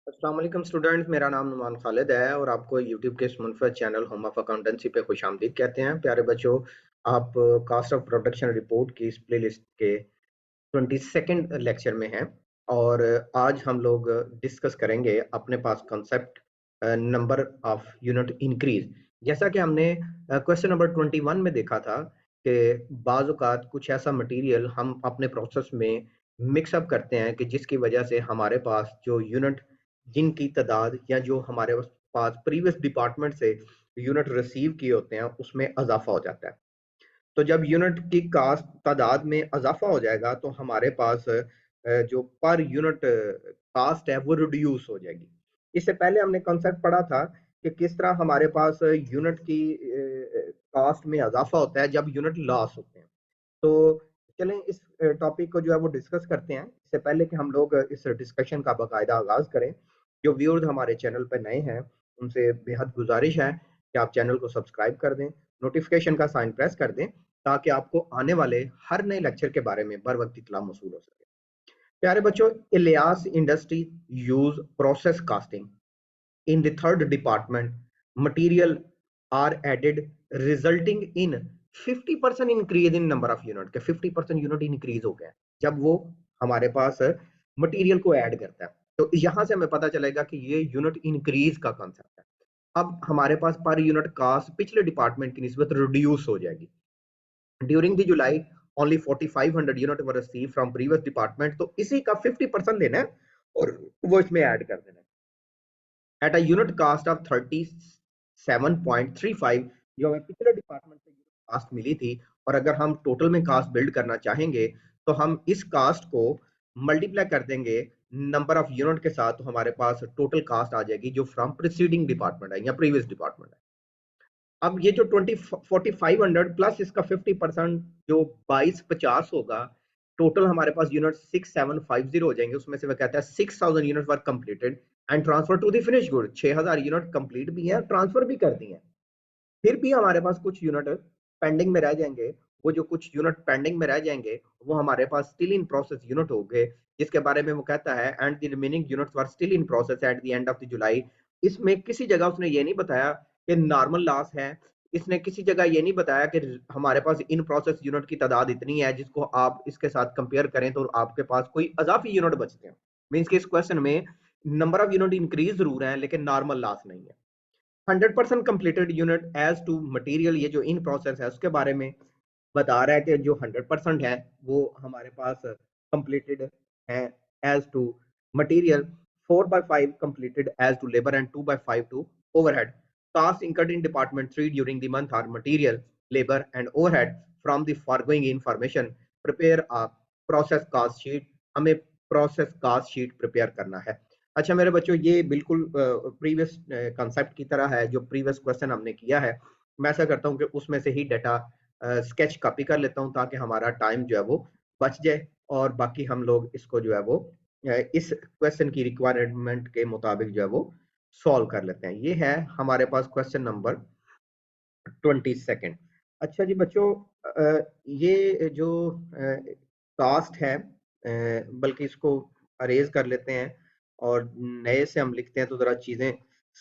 अस्सलाम वालेकुम स्टूडेंट्स, मेरा नाम नुमान खालिद है और आपको यूट्यूब के इस मुनफ़रद चैनल होम ऑफ अकाउंटेंसी पे खुशामदीद कहते हैं। प्यारे बच्चों, आप कास्ट ऑफ प्रोडक्शन रिपोर्ट की इस प्लेलिस्ट के 22nd लेक्चर में हैं और आज हम लोग डिस्कस करेंगे अपने पास concept number of unit increase. जैसा कि हमने क्वेश्चन नंबर 21 में देखा था कि बाज़ औक़ात कुछ ऐसा मटेरियल हम अपने प्रोसेस में मिक्सअप करते हैं कि जिसकी वजह से हमारे पास जो यूनिट जिनकी तादाद या जो हमारे पास प्रीवियस डिपार्टमेंट से यूनिट रिसीव किए होते हैं उसमें इजाफा हो जाता है। तो जब यूनिट की कास्ट तादाद में इजाफा हो जाएगा तो हमारे पास जो पर यूनिट कास्ट है वो रिड्यूस हो जाएगी। इससे पहले हमने कॉन्सेप्ट पढ़ा था कि किस तरह हमारे पास यूनिट की कास्ट में इजाफा होता है जब यूनिट लॉस होते हैं। तो चलें इस टॉपिक को जो है वो डिस्कस करते हैं। इससे पहले कि हम लोग इस डिस्कशन का बाकायदा आगाज करें, जो व्यूअर्स हमारे चैनल पर नए हैं उनसे बेहद गुजारिश है कि आप चैनल को सब्सक्राइब कर दें, नोटिफिकेशन का साइन प्रेस कर दें ताकि आपको आने वाले हर नए लेक्चर के बारे में बर वक्त इत्तला मौसूल हो सके। प्यारे बच्चों, Ilyas industry use process casting in the third department material are added resulting in 50% increase in number of unit के 50% यूनिट इंक्रीज हो गया जब वो हमारे पास मटेरियल को ऐड करता है। तो यहां से हमें पता चलेगा कि ये यूनिट इंक्रीज का कॉन्सेप्ट है। अब हमारे पास पर यूनिट कास्ट पिछले डिपार्टमेंट की निस्बत रिड्यूस हो जाएगी। During the July only 4500 unit were receive from previous department, तो इसी का 50% लेना है और वो इसमें ऐड कर देना है at a unit cost of 37.35, जो हमें पिछले डिपार्टमेंट से यूनिट कास्ट मिली थी। और अगर हम टोटल में कास्ट बिल्ड करना चाहेंगे तो हम इस कास्ट को मल्टीप्लाई कर देंगे नंबर ऑफ यूनिट के साथ, तो हमारे पास टोटल कास्ट आ जाएगी जो फ्रॉम प्रीसीडिंग डिपार्टमेंट है या प्रीवियस डिपार्टमेंट है। अब ये जो 4500 प्लस इसका 50% जो 2250 होगा, टोटल हमारे पास यूनिट 6750 हो जाएंगे। उसमें से वह कहता है 6000 unit were completed and transfer to the finish good. 6000 unit complete भी है, ट्रांसफर भी कर दी है। फिर भी हमारे पास कुछ यूनिट पेंडिंग में रह जाएंगे। वो जो कुछ यूनिट पेंडिंग में रह जाएंगे वो हमारे पास स्टिल इन प्रोसेस यूनिट हो गए, जिसके बारे में वो कहता है and the remaining units were still in process at the end of the जुलाई। इसमें किसी जगह उसने ये नहीं बताया कि नॉर्मल लॉस है। इसने किसी जगह ये नहीं बताया कि हमारे पास इन प्रोसेस यूनिट की तादाद इतनी है जिसको आप इसके साथ कंपेयर करें तो आपके पास कोई अजाफी यूनिट बचते हैं। मीन्स के इस क्वेश्चन में नंबर ऑफ यूनिट इंक्रीज जरूर है लेकिन नॉर्मल लॉस नहीं है। 100% completed unit as to material, ये जो इन प्रोसेस है उसके बारे में बता रहा है कि जो 100% है वो हमारे पास कंप्लीटेड है as to material. 4/5 completed as to labor and 2/5 to overhead. Costs incurred in department 3 during the month are material, labor and overhead. From the foregoing information prepare a process cost sheet. हमें process cast sheet prepare करना है। अच्छा मेरे बच्चों, ये बिल्कुल previous concept की तरह है जो प्रीवियस क्वेश्चन हमने किया है। मैं ऐसा करता हूँ कि उसमें से ही डाटा स्केच कॉपी कर लेता हूँ ताकि हमारा टाइम जो है वो बच जाए और बाकी हम लोग इसको जो है वो इस क्वेश्चन की रिक्वायरमेंट के मुताबिक जो है वो सॉल्व कर लेते हैं। ये है हमारे पास क्वेश्चन नंबर 22। अच्छा जी बच्चों, ये जो कास्ट है, बल्कि इसको अरेज कर लेते हैं और नए से हम लिखते हैं तो जरा चीजें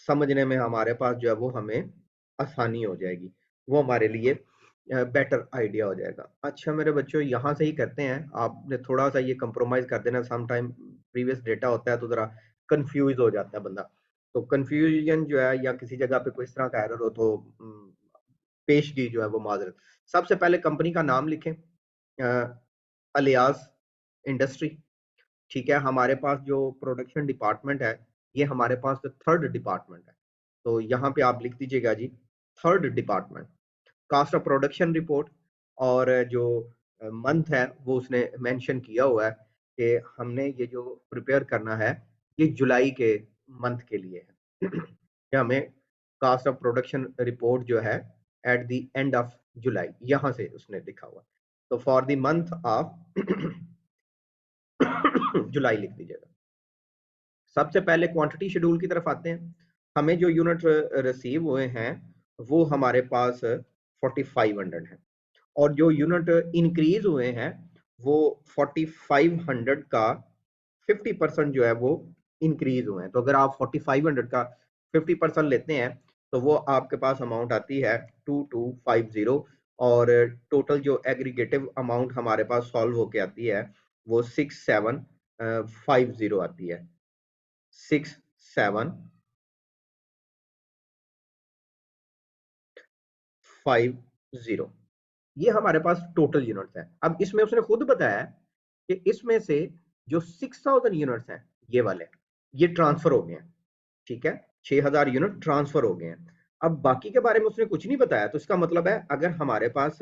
समझने में हमारे पास जो है वो हमें आसानी हो जाएगी, वो हमारे लिए बेटर आइडिया हो जाएगा। अच्छा मेरे बच्चों, यहाँ से ही करते हैं। आपने थोड़ा सा ये कंप्रोमाइज कर देना, सम टाइम प्रीवियस डेटा होता है तो जरा कंफ्यूज हो जाता है बंदा। तो कंफ्यूजन जो है या किसी जगह पे कोई इस तरह का एरर हो तो पेशगी जो है वो माजरत। सबसे पहले कंपनी का नाम लिखें, अलियास इंडस्ट्री। ठीक है, हमारे पास जो प्रोडक्शन डिपार्टमेंट है ये हमारे पास थर्ड डिपार्टमेंट है, तो यहाँ पे आप लिख दीजिएगा जी third department. Cost of production report और जो मंथ है वो उसने मेंशन किया हुआ है कि हमने ये जो प्रिपेयर करना है ये जुलाई के मंथ के लिए है कि हमें कास्ट ऑफ प्रोडक्शन रिपोर्ट जो है at the end of July, यहाँ से उसने लिखा हुआ। तो for the month of July लिख दीजिएगा। सबसे पहले क्वांटिटी शेड्यूल की तरफ आते हैं। हमें जो यूनिट रिसीव हुए हैं वो हमारे पास 4500 है और जो यूनिट इंक्रीज हुए हैं वो 4500 का 50% जो है वो इंक्रीज हुए हैं। तो अगर आप 4500 का 50% लेते हैं तो वो आपके पास अमाउंट आती है 2250, और टोटल जो एग्रीगेटिव अमाउंट हमारे पास सॉल्व होके आती है वो 6750 आती है। 6750, ये हमारे पास टोटल यूनिट्स है। अब इसमें उसने खुद बताया कि इसमें से जो 6000 यूनिट्स हैं ये वाले, ये ट्रांसफर हो गए हैं, ठीक है, 6000 यूनिट ट्रांसफर हो गए हैं। अब बाकी के बारे में उसने कुछ नहीं बताया, तो इसका मतलब है अगर हमारे पास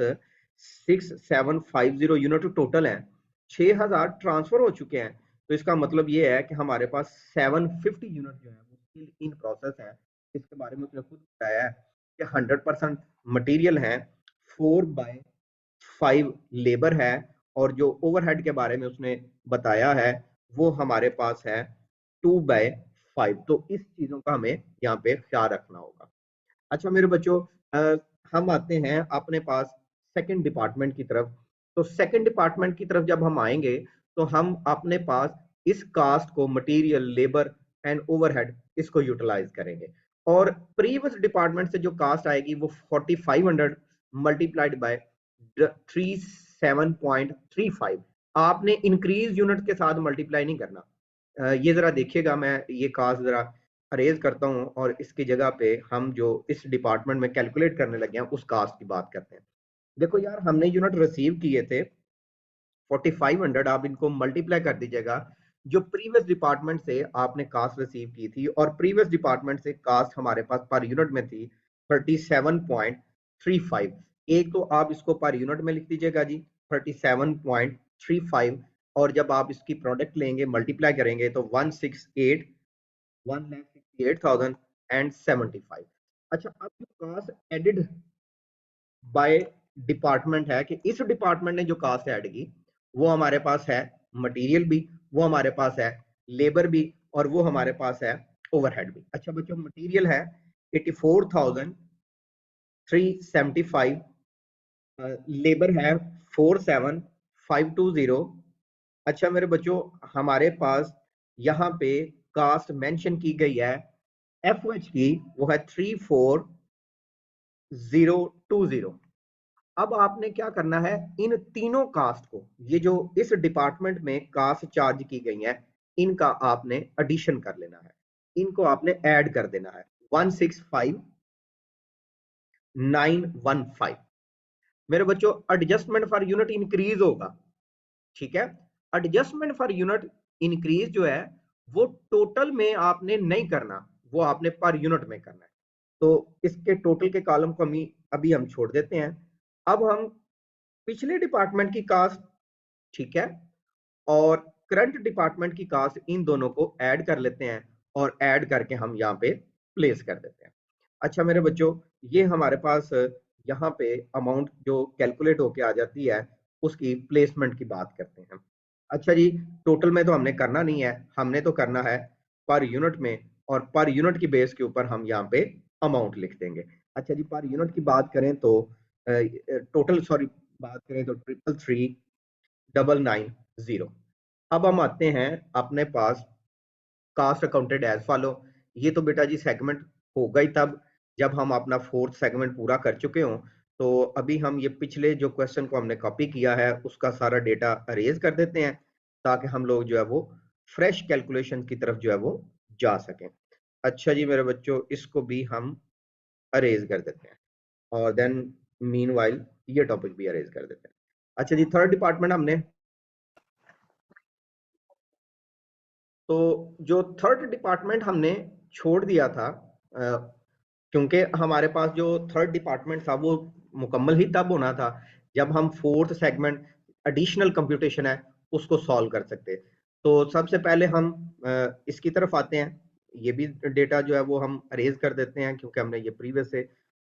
6750 यूनिट टोटल है, 6000 ट्रांसफर हो चुके हैं, तो इसका मतलब ये है कि हमारे पास 750 यूनिट जो है वो स्टिल इन प्रोसेस है। इसके बारे में उसने खुद बताया है कि 100% मटेरियल है, 4/5 लेबर है, और जो ओवरहेड के बारे में उसने बताया है वो हमारे पास है 2/5। तो इस चीजों का हमें यहाँ पे ख्याल रखना होगा। अच्छा मेरे बच्चों, हम आते हैं अपने पास सेकंड डिपार्टमेंट की तरफ। तो सेकंड डिपार्टमेंट की तरफ जब हम आएंगे तो हम अपने पास इस कास्ट को, मटेरियल, लेबर एंड ओवरहेड, इसको यूटिलाइज करेंगे। और प्रीवियस डिपार्टमेंट से जो कास्ट आएगी वो 4500 मल्टीप्लाइड बाय 37.35। आपने इंक्रीज यूनिट के साथ मल्टीप्लाई नहीं करना। ये जरा देखिएगा, मैं ये कास्ट जरा अरेज करता हूँ और इसकी जगह पे हम जो इस डिपार्टमेंट में कैलकुलेट करने लगे हैं उस कास्ट की बात करते हैं। देखो यार, हमने यूनिट रिसीव किए थे 4500, आप इनको मल्टीप्लाई कर दीजिएगा जो प्रीवियस डिपार्टमेंट से आपने कास्ट रिसीव की थी, और प्रीवियस डिपार्टमेंट से कास्ट हमारे पास पर यूनिट में थी 37.35। एक तो आप इसको पर यूनिट में लिख दीजिएगा जी 37.35, और जब आप इसकी प्रोडक्ट लेंगे मल्टीप्लाई करेंगे तो 168,075। अच्छा, अब जो कास्ट एडिड बाय डिपार्टमेंट है कि इस डिपार्टमेंट ने जो कास्ट ऐड की वो हमारे पास है मटेरियल भी, वो हमारे पास है लेबर भी, और वो हमारे पास है ओवरहेड भी। अच्छा बच्चों, मटेरियल है 84,375, लेबर है 47,520। अच्छा मेरे बच्चों, हमारे पास यहाँ पे कास्ट मेंशन की गई है एफ की, वो है 34,020। अब आपने क्या करना है, इन तीनों कास्ट को, ये जो इस डिपार्टमेंट में कास्ट चार्ज की गई है, इनका आपने एडिशन कर लेना है, इनको आपने ऐड कर देना है 165,915। मेरे बच्चों, एडजस्टमेंट फॉर यूनिट इंक्रीज होगा, ठीक है। एडजस्टमेंट फॉर यूनिट इंक्रीज जो है वो टोटल में आपने नहीं करना, वो आपने पर यूनिट में करना है। तो इसके टोटल के कॉलम को अभी हम छोड़ देते हैं। अब हम पिछले डिपार्टमेंट की कास्ट, ठीक है, और करंट डिपार्टमेंट की कास्ट, इन दोनों को ऐड कर लेते हैं, और ऐड करके हम यहाँ पे प्लेस कर देते हैं। अच्छा मेरे बच्चों, ये हमारे पास यहाँ पे अमाउंट जो कैलकुलेट होके आ जाती है उसकी प्लेसमेंट की बात करते हैं। अच्छा जी, टोटल में तो हमने करना नहीं है, हमने तो करना है पर यूनिट में, और पर यूनिट की बेस के ऊपर हम यहाँ पे अमाउंट लिख देंगे। अच्छा जी, पर यूनिट की बात करें तो टोटल, सॉरी, बात करें तो 333,990। अब हम आते हैं अपने पास कास्ट अकाउंटेड एज फॉलो। ये तो बेटा जी सेगमेंट होगा ही तब जब हम अपना फोर्थ सेगमेंट पूरा कर चुके हों। तो अभी हम ये पिछले जो क्वेश्चन को हमने कॉपी किया है उसका सारा डेटा अरेज कर देते हैं, ताकि हम लोग जो है वो फ्रेश कैलकुलेशन की तरफ जो है वो जा सकें। अच्छा जी मेरे बच्चों, इसको भी हम अरेज कर देते हैं, और देन मीनवाइल ये टॉपिक भी अरेज कर देते हैं। अच्छा जी, थर्ड डिपार्टमेंट हमने, तो जो थर्ड डिपार्टमेंट हमने छोड़ दिया था, क्योंकि हमारे पास जो थर्ड डिपार्टमेंट था वो मुकम्मल ही तब होना था जब हम फोर्थ सेगमेंट एडिशनल कंप्यूटेशन है उसको सॉल्व कर सकते। तो सबसे पहले हम इसकी तरफ आते हैं। ये भी डेटा जो है वो हम अरेज कर देते हैं क्योंकि हमने ये प्रीवियस से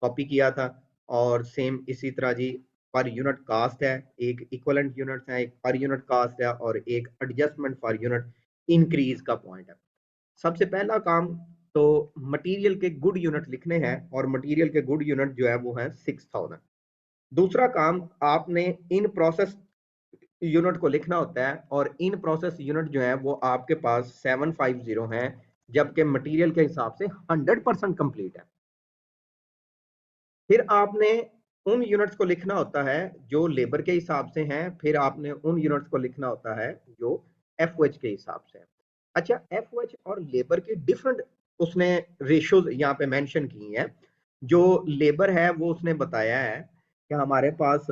कॉपी किया था। और सेम इसी तरह जी, पर यूनिट कास्ट है, एक इक्वलेंट यूनिट्स है, एक पर यूनिट कास्ट है, और एक एडजस्टमेंट फॉर यूनिट इंक्रीज का पॉइंट है। सबसे पहला काम तो मटेरियल के गुड यूनिट लिखने हैं, और मटेरियल के गुड यूनिट जो है वो है 6000। दूसरा काम, आपने इन प्रोसेस यूनिट को लिखना होता है और इन प्रोसेस यूनिट जो है वो आपके पास 750 हैं, जबकि मटेरियल के हिसाब से 100% कंप्लीट है। फिर आपने उन यूनिट्स को लिखना होता है जो लेबर के हिसाब से हैं, फिर आपने उन यूनिट्स को लिखना होता है जो एफओएच के हिसाब से। अच्छा, एफओएच और लेबर की डिफरेंट उसने रेशियोज यहाँ पे मेंशन की हैं। जो लेबर है वो उसने बताया है कि हमारे पास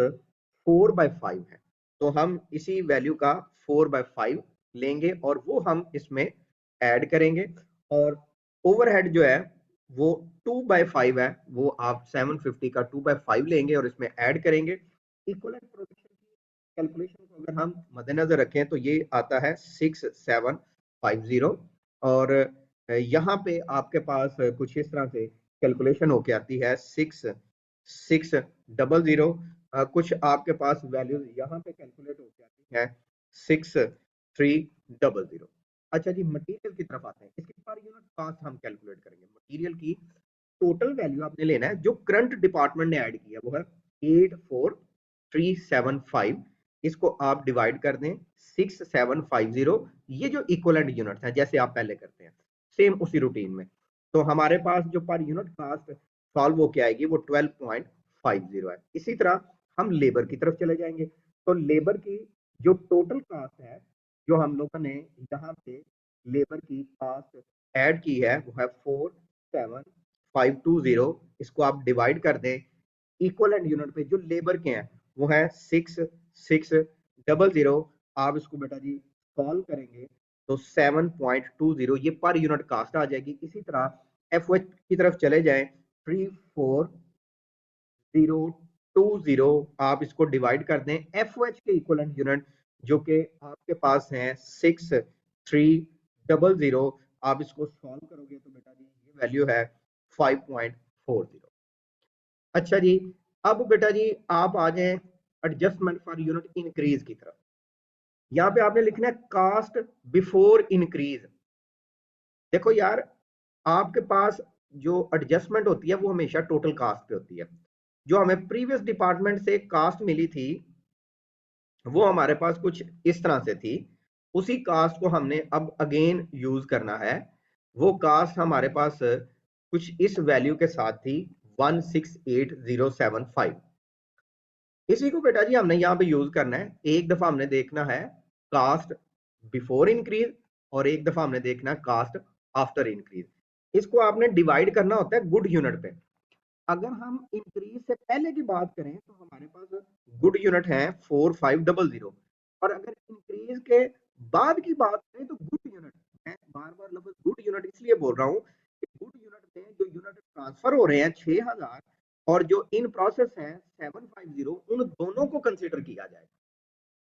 4/5 है, तो हम इसी वैल्यू का 4/5 लेंगे और वो हम इसमें ऐड करेंगे। और ओवरहेड जो है वो 2/5 है, वो आप 750 का 2/5 लेंगे और इसमें ऐड करेंगे। इक्वलेंट प्रोडक्शन की कैलकुलेशन को अगर हम मद्देनजर रखें तो ये आता है 6750, और यहाँ पे आपके पास कुछ इस तरह से कैलकुलेशन होके आती है 6600। कुछ आपके पास वैल्यूज यहाँ पे कैलकुलेट होके आती है 6300। अच्छा जी, मटेरियल की तरफ आते हैं। इसके पर यूनिट कॉस्ट हम कैलकुलेट करेंगे। मटेरियल की टोटल वैल्यू आपने लेना है जो करंट डिपार्टमेंट ने ऐड किया, वो है 84375। इसको आप डिवाइड कर दें 6750। ये जो इक्वलेंट यूनिट्स हैं जैसे आप पहले करते हैं सेम उसी रूटीन में, तो हमारे पास जो पर यूनिट कास्ट सॉल्व होके आएगी वो 12.50 है। इसी तरह हम लेबर की तरफ चले जाएंगे, तो लेबर की जो टोटल कास्ट है, जो हम लोगों ने यहाँ पे लेबर की कास्ट ऐड की है, वो है 47,520। इसको आप डिवाइड कर दें इक्वलेंट यूनिट पे जो लेबर के हैं, वो है 6600। आप इसको बेटा जी सॉल्व करेंगे तो 7.20 ये पर यूनिट कास्ट आ जाएगी। इसी तरह एफ की तरफ चले जाएं, 34020। आप इसको डिवाइड कर दें एफ के इक्वलेंट यूनिट जो कि आपके पास हैं 6300। आप इसको सॉल्व करोगे तो बेटा जी ये वैल्यू है 5.40। अच्छा जी, अब बेटा जी आप आ जाएं एडजस्टमेंट फॉर यूनिट इंक्रीज की तरफ। यहाँ पे आपने लिखना है कास्ट बिफोर इंक्रीज। देखो यार, आपके पास जो एडजस्टमेंट होती है वो हमेशा टोटल कास्ट पे होती है। जो हमें प्रीवियस डिपार्टमेंट से कास्ट मिली थी वो हमारे पास कुछ इस तरह से थी, उसी कास्ट को हमने अब अगेन यूज करना है। वो कास्ट हमारे पास कुछ इस वैल्यू के साथ थी 168075। इसी को बेटा जी हमने यहाँ पे यूज करना है। एक दफा हमने देखना है कास्ट बिफोर इंक्रीज और एक दफा हमने देखना है कास्ट आफ्टर इंक्रीज। इसको आपने डिवाइड करना होता है गुड यूनिट पे। अगर हम इंक्रीज से पहले की बात करें तो हमारे पास गुड यूनिट है 4500, और अगर इंक्रीज के बाद की बात करें तो गुड यूनिट, मैं बार बार लफ्ज गुड यूनिट इसलिए बोल रहा हूँ कि गुड यूनिट में जो यूनिट ट्रांसफर हो रहे हैं 6000 और जो इन प्रोसेस है 750, उन दोनों को कंसिडर किया जाए।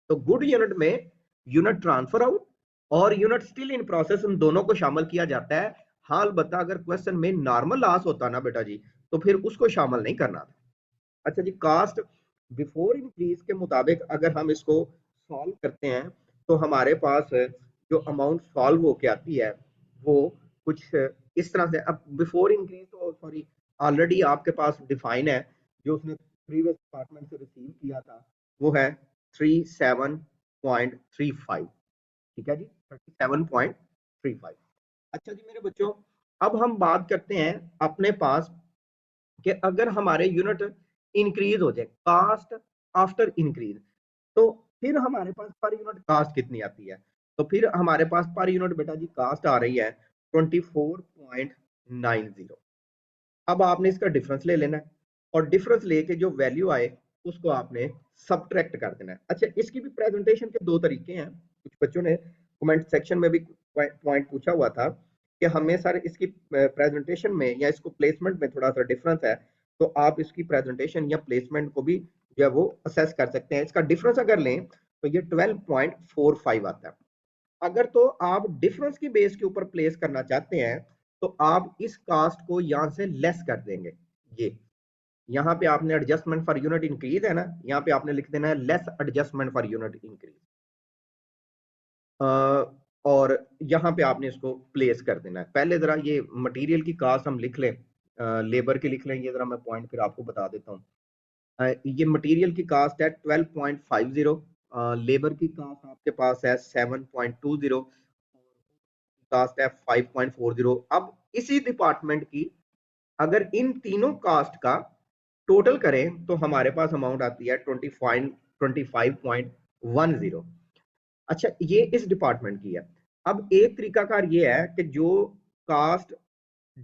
तो गुड यूनिट में यूनिट ट्रांसफर आउट और यूनिट स्टिल इन प्रोसेस, उन दोनों को शामिल किया जाता है। हाल बता अगर क्वेश्चन में नॉर्मल लॉस होता ना बेटा जी तो फिर उसको शामिल नहीं करना था। अच्छा जी, कास्ट बिफोर इंक्रीज के मुताबिक अगर हम इसको सॉल्व करते हैं तो हमारे पास जो अमाउंट सॉल्व होके आती है वो कुछ इस तरह से। अब बिफोर इंक्रीज तो सॉरी ऑलरेडी आपके पास डिफाइन है, जो उसने प्रीवियस डिपार्टमेंट से रिसीव किया था वो है 37.35। ठीक है जी, 37.35। अच्छा जी मेरे बच्चों, अब हम बात करते हैं अपने पास कि अगर हमारे यूनिट इंक्रीज हो जाए कास्ट आफ्टर इंक्रीज, तो फिर हमारे पास पर यूनिट कास्ट कितनी आती है। तो फिर हमारे पास पर यूनिट बेटा जी कास्ट आ रही है 24.90। अब आपने इसका डिफरेंस ले लेना है और डिफरेंस लेके जो वैल्यू आए उसको आपने सब्ट्रैक्ट कर देना है। अच्छा, इसकी भी प्रेजेंटेशन के दो तरीके हैं। कुछ बच्चों ने कमेंट सेक्शन में भी पॉइंट पूछा हुआ था कि हमें सर इसकी प्रेजेंटेशन में या इसको प्लेसमेंट में थोड़ा सा डिफरेंस है, तो आप इसकी प्रेजेंटेशन या प्लेसमेंट को भी जो है वो असेस कर सकते हैं। इसका डिफरेंस अगर लें तो ये 12.45 आता है। अगर तो आप डिफरेंस की बेस के ऊपर प्लेस करना चाहते हैं तो आप इस कास्ट को यहां से लेस कर देंगे। ये यहाँ पे आपने एडजस्टमेंट फॉर यूनिट इंक्रीज है ना, यहाँ पे आपने लिख देना है less adjustment for unit increase, और यहाँ पे आपने इसको प्लेस कर देना है। पहले जरा ये मटेरियल की कास्ट हम लिख लें, लेबर की लिख लें। ये जरा मैं पॉइंट फिर आपको बता देता हूँ। ये मटेरियल की कास्ट है 12.50 लेबर की कास्ट आपके पास है 7.20, कास्ट है 5.40। अब इसी डिपार्टमेंट की अगर इन तीनों कास्ट का टोटल करें तो हमारे पास अमाउंट आती है 25.10। अच्छा, ये इस डिपार्टमेंट की है। अब एक तरीकाकार ये है कि जो कास्ट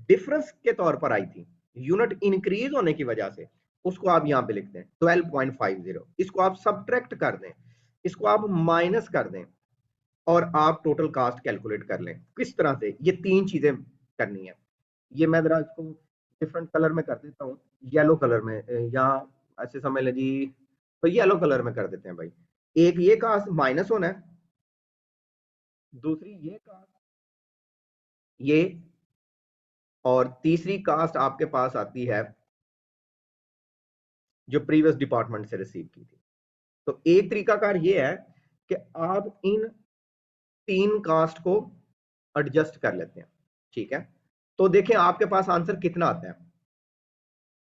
डिफरेंस के तौर पर आई थी यूनिट इंक्रीज होने की वजह से, उसको आप यहां पे लिखते हैं 12.50, इसको आप सब्ट्रैक्ट कर दें, इसको आप माइनस कर दें और आप टोटल कास्ट कैलकुलेट कर लें। किस तरह से? ये तीन चीजें करनी है। ये मैं जरा इसको डिफरेंट कलर में कर देता हूँ, येलो कलर में, या ऐसे समझ लें जी, तो येलो कलर में कर देते हैं भाई। एक ये कास्ट माइनस होना है, दूसरी ये कास्ट, ये, और तीसरी कास्ट आपके पास आती है जो प्रीवियस डिपार्टमेंट से रिसीव की थी। तो एक तरीकाकार ये है कि आप इन तीन कास्ट को एडजस्ट कर लेते हैं। ठीक है, तो देखें आपके पास आंसर कितना आता है।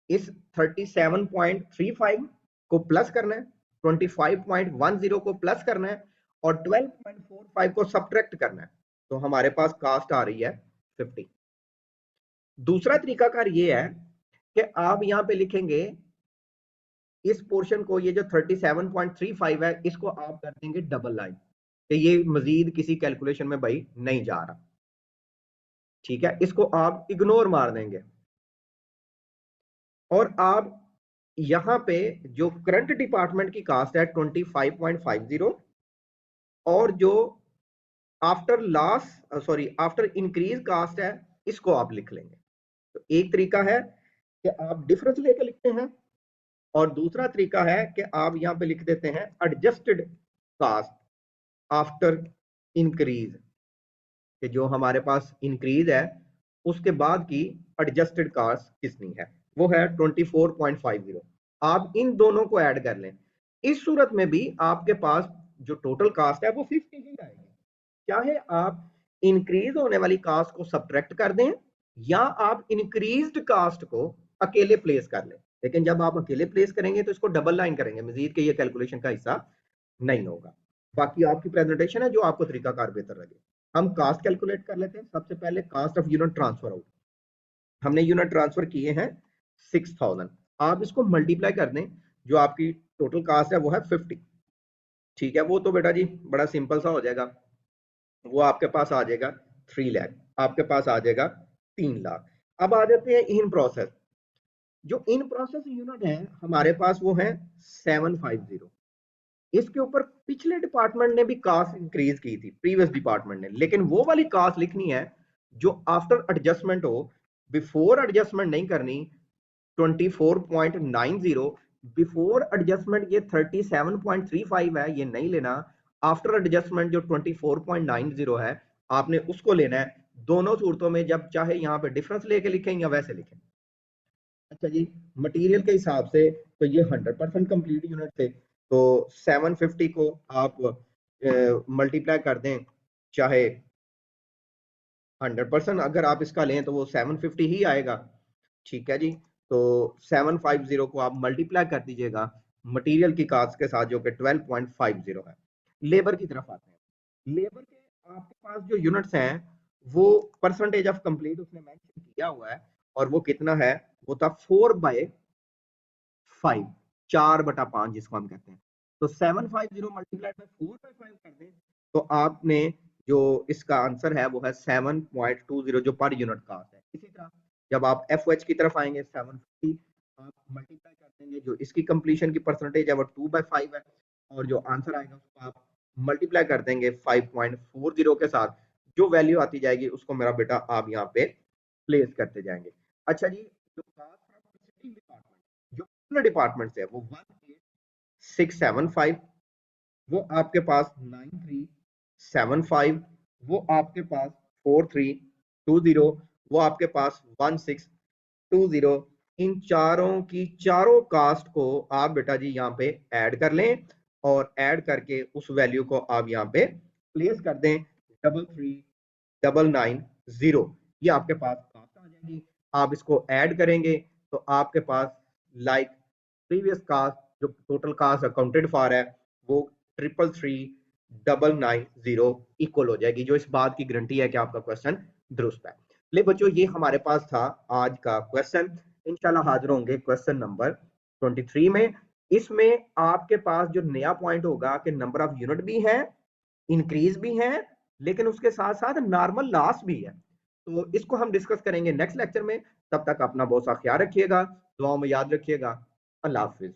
इस 37.35 को प्लस करना है, 25.10 को प्लस करना है और 12.45 को सब्ट्रैक्ट करना है, तो हमारे पास कास्ट आ रही है 50। दूसरा तरीकाकार ये है कि आप यहां पे लिखेंगे इस पोर्शन को, ये जो 37.35 है, इसको आप कर देंगे डबल लाइन, कि ये मजीद किसी कैलकुलेशन में भाई नहीं जा रहा। ठीक है, इसको आप इग्नोर मार देंगे और आप यहां पे जो करंट डिपार्टमेंट की कास्ट है 25.50, और जो after loss, sorry after increase cost है, इसको आप लिख लेंगे। तो एक तरीका है कि आप डिफरेंस लेकर लिखते हैं, और दूसरा तरीका है कि आप यहां पे लिख देते हैं एडजस्टेड कास्ट आफ्टर इंक्रीज, कि जो हमारे पास इंक्रीज है उसके बाद की एडजस्टेड कास्ट कितनी है, वो है 24.50। आप इन दोनों को ऐड कर लें, इस सूरत में भी आपके पास जो टोटल कास्ट है वो 50 ही आएगी, चाहे आप इंक्रीज होने वाली कास्ट को सब्ट्रैक्ट कर दें या आप इंक्रीज्ड कास्ट को अकेले प्लेस कर लें। लेकिन जब आप अकेले प्लेस करेंगे तो इसको डबल लाइन करेंगे, मजीद के ये कैलकुलेशन का हिस्सा नहीं होगा। बाकी आपकी प्रेजेंटेशन है, जो आपको तरीकाकार बेहतर लगे। हम कास्ट कैलकुलेट कर लेते हैं। सबसे पहले cost of unit transfer out, हमने यूनिट ट्रांसफर किए हैं 6000, आप इसको मल्टीप्लाई कर दें, जो आपकी टोटल कास्ट है वो है 50। ठीक है, वो तो बेटा जी बड़ा सिंपल सा हो जाएगा, वो आपके पास आ जाएगा 3 लाख, आपके पास आ जाएगा 3 लाख। अब आ जाते हैं इन प्रोसेस। जो इन प्रोसेस यूनिट है हमारे पास वो है 750। इसके ऊपर पिछले डिपार्टमेंट ने भी कास्ट इंक्रीज की थी, प्रीवियस डिपार्टमेंट ने, लेकिन वो वाली कास्ट लिखनी है जो आफ्टर एडजस्टमेंट हो, बिफोर एडजस्टमेंट नहीं करनी। 24.90 बिफोर एडजस्टमेंट ये 37.35 है, ये नहीं लेना। आफ्टर एडजस्टमेंट जो 24.90 है, आपने उसको लेना है। दोनों सूरतों में जब चाहे यहाँ पे डिफरेंस लेके लिखें या वैसे लिखें। अच्छा जी, मटेरियल के हिसाब से तो ये 100% कंप्लीट यूनिट थे, तो 750 को आप मल्टीप्लाई कर दें, चाहे 100% अगर आप इसका लें तो वो 750 ही आएगा। ठीक है जी, तो 750 को आप मल्टीप्लाई कर दीजिएगा मटेरियल की कास्ट के साथ, जो कि 12.50 है। लेबर की तरफ आते हैं। लेबर के आपके पास जो यूनिट्स हैं वो परसेंटेज ऑफ कंप्लीट उसने मेंशन किया हुआ है, और वो कितना है, वो था 4/5, 4/5 जिसको हम कहते हैं। तो 750 मल्टीप्लाइड बाय 4/5 कर दें, तो आपने जो इसका आंसर है वो है 7.20, जो पर यूनिट कास्ट है। इसी तरह जब आप एफ की तरफ आएंगे, 750 आप मल्टीप्लाई कर देंगे, जो इसकी कंप्लीशन की परसेंटेज है वो 2/5 है, और जो आंसर आएगा उसको आप मल्टीप्लाई कर देंगे 5.40 के साथ, जो वैल्यू आती जाएगी उसको मेरा बेटा आप यहाँ पे प्लेस करते जाएंगे। अच्छा जी, जो जो डिपार्टमेंट है वो 18675, वो आपके पास 9375, वो आपके पास 4320, वो आपके पास 1620। इन चारों की चारों कास्ट को आप बेटा जी यहाँ पे ऐड कर लें, और ऐड करके उस वैल्यू को आप यहाँ पे प्लेस कर दें 33990, ये आपके पास कास्ट आ जाएगी। आप इसको ऐड करेंगे तो आपके पास लाइक प्रीवियस कास्ट, जो टोटल कास्ट अकाउंटेड फॉर है, वो 333990 इक्वल हो जाएगी, जो इस बात की गारंटी है कि आपका क्वेश्चन दुरुस्त है। ले बच्चों, ये हमारे पास था आज का क्वेश्चन। इंशाल्लाह हाजिर होंगे क्वेश्चन नंबर 23 में। इसमें आपके पास जो नया पॉइंट होगा कि नंबर ऑफ यूनिट भी है, इंक्रीज भी है, लेकिन उसके साथ साथ नॉर्मल लॉस भी है। तो इसको हम डिस्कस करेंगे नेक्स्ट लेक्चर में। तब तक अपना बहुत सा ख्याल रखिएगा, दुआओं में याद रखिएगा। अल्लाह हाफिज।